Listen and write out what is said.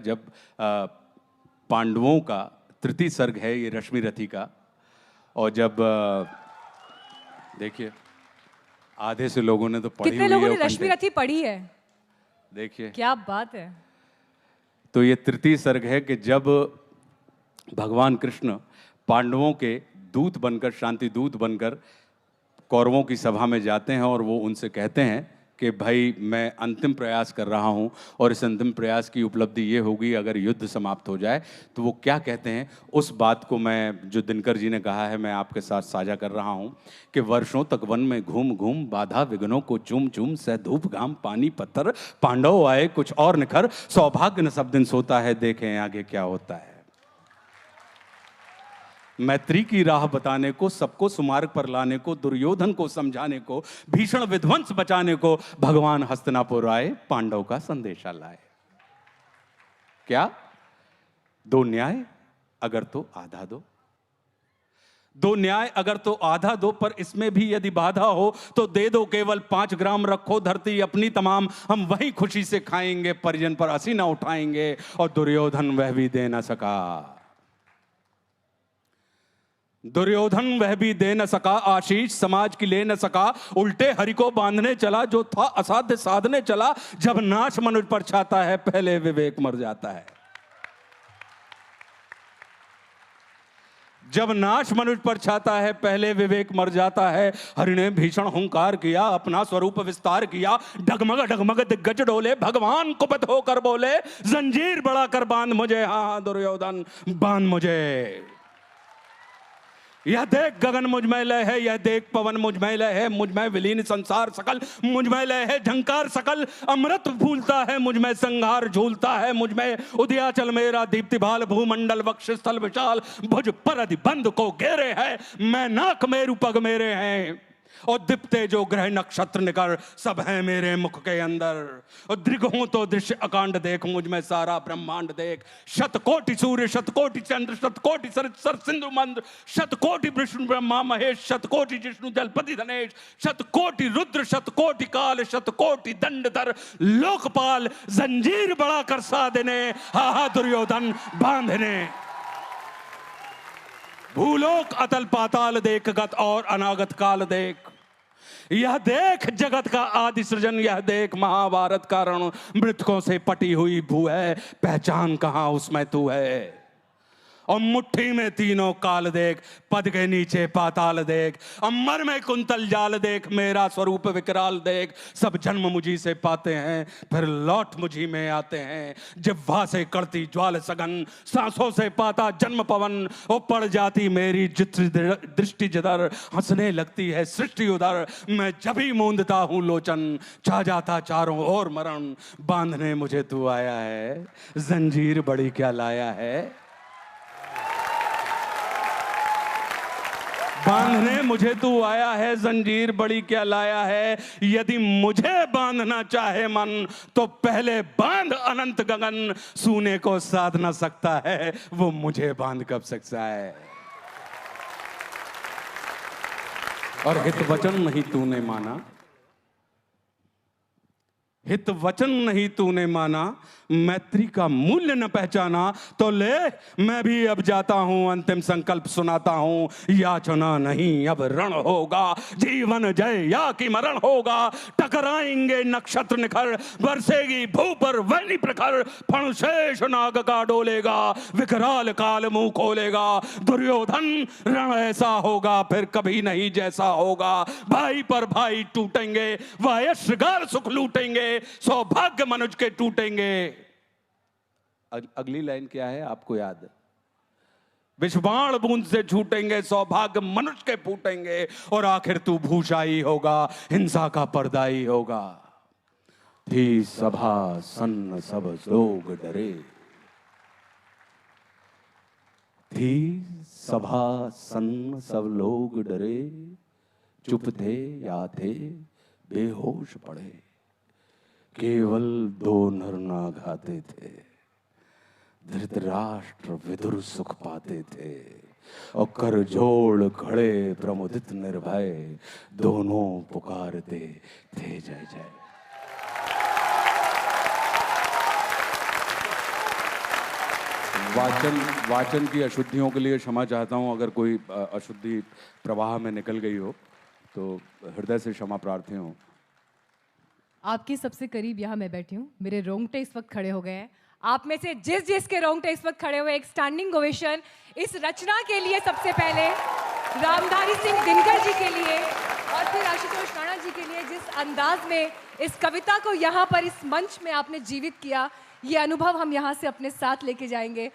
जब पांडवों का तृतीय सर्ग है ये रश्मि रथी का, और जब देखिए आधे से लोगों ने तो पढ़ी हुई है। कितने लोगों ने रश्मि रथी पढ़ी है? देखिए क्या बात है। तो ये तृतीय सर्ग है कि जब भगवान कृष्ण पांडवों के दूत बनकर, शांति दूत बनकर कौरवों की सभा में जाते हैं और वो उनसे कहते हैं कि भाई मैं अंतिम प्रयास कर रहा हूं और इस अंतिम प्रयास की उपलब्धि ये होगी अगर युद्ध समाप्त हो जाए। तो वो क्या कहते हैं उस बात को मैं, जो दिनकर जी ने कहा है, मैं आपके साथ साझा कर रहा हूं कि वर्षों तक वन में घूम घूम बाधा विघ्नों को चूम चूम, सह धूप घाम पानी पत्थर, पांडव आए कुछ और निखर, सौभाग्य न सब दिन सोता है, देखें आगे क्या होता है। मैत्री की राह बताने को, सबको सुमार्ग पर लाने को, दुर्योधन को समझाने को, भीषण विध्वंस बचाने को भगवान हस्तिनापुर आए, पांडव का संदेशा लाए। क्या? दो न्याय अगर तो आधा दो, दो न्याय अगर तो आधा दो, पर इसमें भी यदि बाधा हो तो दे दो केवल 5 ग्राम, रखो धरती अपनी तमाम, हम वही खुशी से खाएंगे, परिजन पर हंसी ना उठाएंगे। और दुर्योधन वह भी दे न सका, दुर्योधन वह भी दे न सका, आशीष समाज की ले न सका, उल्टे हरि को बांधने चला, जो था असाध्य साधने चला। जब नाश मनुष्य पर छाता है पहले विवेक मर जाता है, जब नाश मनुष्य पर छाता है पहले विवेक मर जाता है। हरि ने भीषण हुंकार किया, अपना स्वरूप विस्तार किया, डगमग डगमग दिग्गज डोले, भगवान कुपित होकर बोले, जंजीर बढ़ाकर बांध मुझे, हाँ दुर्योधन बांध मुझे। यह देख गगन मुझ में लय है, यह देख पवन मुझ में लय है, मुझ में विलीन संसार सकल, मुझ में लय है झंकार सकल, अमृत फूलता है मुझ में, संहार झूलता है मुझ में, उदयाचल मेरा दीप्ति भाल, भूमंडल वक्षस्थल विशाल, भुज पर अधिबंध को घेरे है, मैं नाक मेरु पग मेरे हैं, और दीप्ते जो ग्रह नक्षत्र निकर, सब है मेरे मुख के अंदर। और दृग हूं तो दृश्य अकांड देख, मुझ में सारा ब्रह्मांड देख, शतकोटि सूर्य शतकोटि चंद्र, शतकोटि सर सिंधु मंद्र, शतकोटि विष्णु ब्रह्मा महेश, शतकोटि जिष्णु जलपति धनेश, शतकोटि रुद्र शतकोटि काल, शतकोटि दंडधर लोकपाल, जंजीर बड़ा कर साधने, हा हा दुर्योधन बांधने। भूलोक अतल पाताल देख, गत और अनागत काल देख, यह देख जगत का आदि सृजन, यह देख महाभारत का रण, मृतकों से पटी हुई भू है, पहचान कहां उसमें तू है। और मुट्ठी में तीनों काल देख, पद के नीचे पाताल देख, अमर में कुंतल जाल देख, मेरा स्वरूप विकराल देख, सब जन्म मुझी से पाते हैं फिर लौट मुझी में आते हैं। जिह्वा से कड़ती ज्वाल सघन, सांसों से पाता जन्म पवन, वो पड़ जाती मेरी दृष्टि जिधर, हंसने लगती है सृष्टि उधर, मैं जब ही मूंदता हूं लोचन, छा जाता चारों ओर मरण। बांधने मुझे तू आया है, जंजीर बड़ी क्या लाया है, बांधने मुझे तू आया है, जंजीर बड़ी क्या लाया है। यदि मुझे बांधना चाहे मन, तो पहले बांध अनंत गगन, सूने को साध ना सकता है, वो मुझे बांध कब सकता है। और हित वचन नहीं तूने माना, हित वचन नहीं तूने माना, मैत्री का मूल्य न पहचाना, तो ले मैं भी अब जाता हूं, अंतिम संकल्प सुनाता हूं, याचना नहीं अब रण होगा, जीवन जय या कि मरण होगा। टकराएंगे नक्षत्र निखर, बरसेगी भू पर वैनी प्रखर, फणशेष नाग का डोलेगा, विकराल काल मुंह खोलेगा। दुर्योधन रण ऐसा होगा फिर कभी नहीं जैसा होगा, भाई पर भाई टूटेंगे, वायश्रगार सुख लूटेंगे, सौभाग्य मनुष्य के टूटेंगे। अगली लाइन क्या है आपको याद है? विषबाण बूंद से छूटेंगे, सौभाग्य मनुष्य के फूटेंगे, और आखिर तू भूषाई होगा, हिंसा का पर्दाई होगा। थी सभा सन्न सब लोग डरे, थी सभा सन्न सब लोग डरे, चुप थे या थे बेहोश पड़े, केवल 2 नर नाग आते थे, धृतराष्ट्र विदुर सुख पाते थे, और कर जोड़ खड़े प्रमुदित निर्भय, दोनों पुकारते थे जय जय। वाचन की अशुद्धियों के लिए क्षमा चाहता हूं। अगर कोई अशुद्धि प्रवाह में निकल गई हो तो हृदय से क्षमा प्रार्थी हूं। आपके सबसे करीब यहाँ मैं बैठी हूँ, मेरे रोंगटे इस वक्त खड़े हो गए हैं। आप में से जिस जिस के रोंगटे इस वक्त खड़े हुए, एक स्टैंडिंग ओवेशन इस रचना के लिए सबसे पहले, रामधारी सिंह दिनकर जी के लिए और फिर आशुतोष राणा जी के लिए, जिस अंदाज में इस कविता को यहाँ पर इस मंच में आपने जीवित किया, ये अनुभव हम यहाँ से अपने साथ लेके जाएंगे।